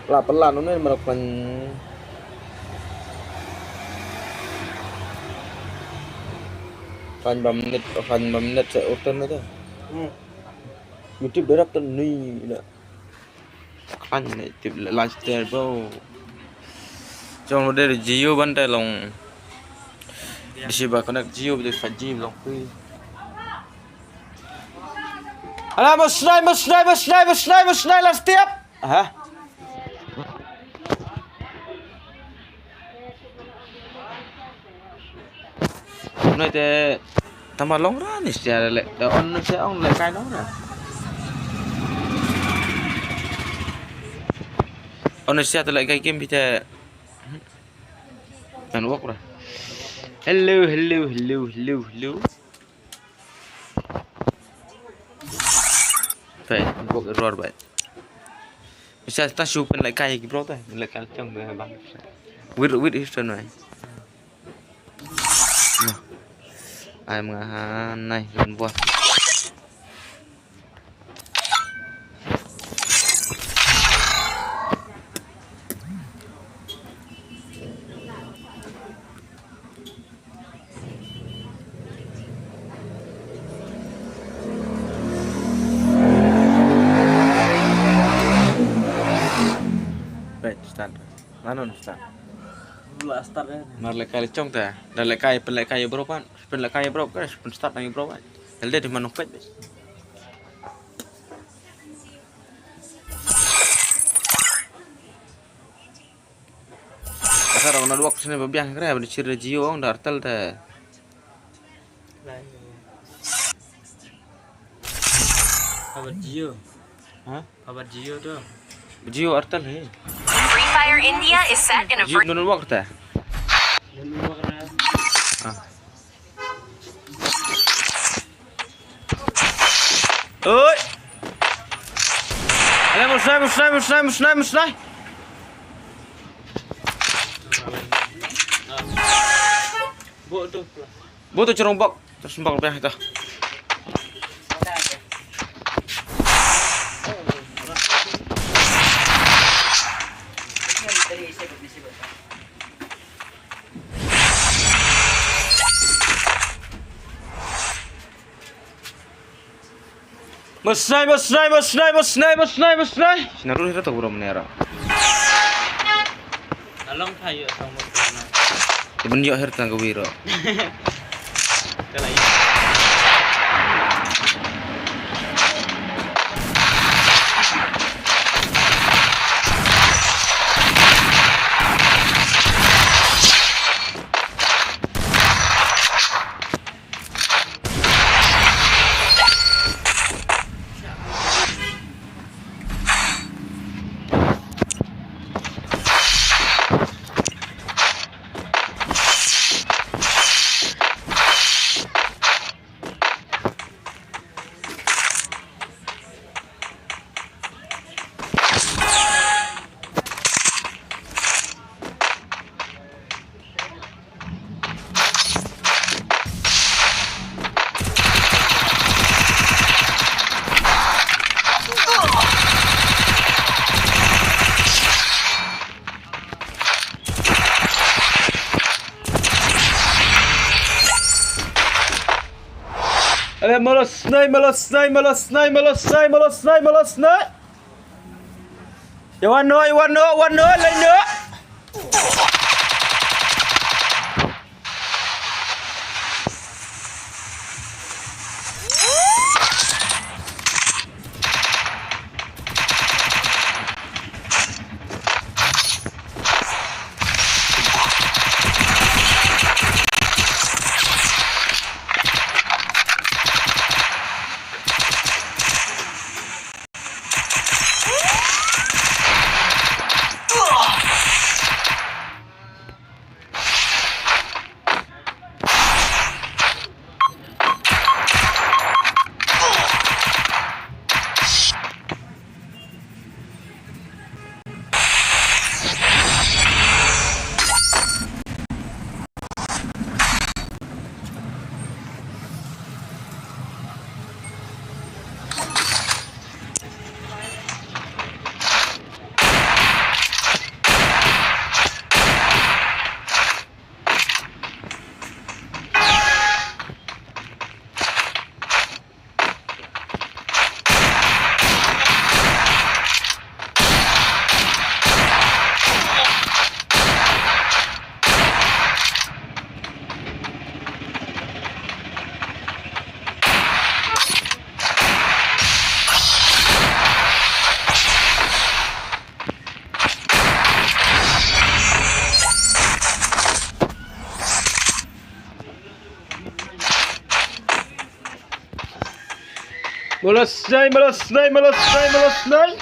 pelan ini melakukan kan bermenit seorang itu. YouTube berapa ni lah. Kan ni tip lunch there bro. Trong đây là Jio bên đây lòng đi xem bà con Jio bây giờ phải Jio lòng quy. Ala một slide là tiếp hả? Hôm nay thì tambah long ra nih secara lek, on saya on lek kain long ra. On saya lek kain game kita. Kan work ra. Hello. Phải, work error vậy. Bisa ta super lại cay cái bro thôi, lại cay trong người bằng. With it này. Ai mà này gần qua. Start. Mana start? Mula start ya. Marlekai cong ta. Dan lekai penlekai bro kan. Penlekai bro kan start lagi bro kan. Elde di mana pet. Sekarang orang dua kesini berbiang kira beri ciri Jio orang dah artel dah. Kabar Jio. Hah? Kabar Jio tu. Jio artel he. Free Fire India is set in a Jio nunul waktu ta. Oi. Alah musnah. Bo tu cerong bok, terus bok lebih itu. Musnah. Naruh itu tak buruk menera. Along kayu sama. Iban yo akhir tangga wiro. Kalau Alah melosnai. You want no, lain no. Molesnij, molesnij, molesnij, molesnij.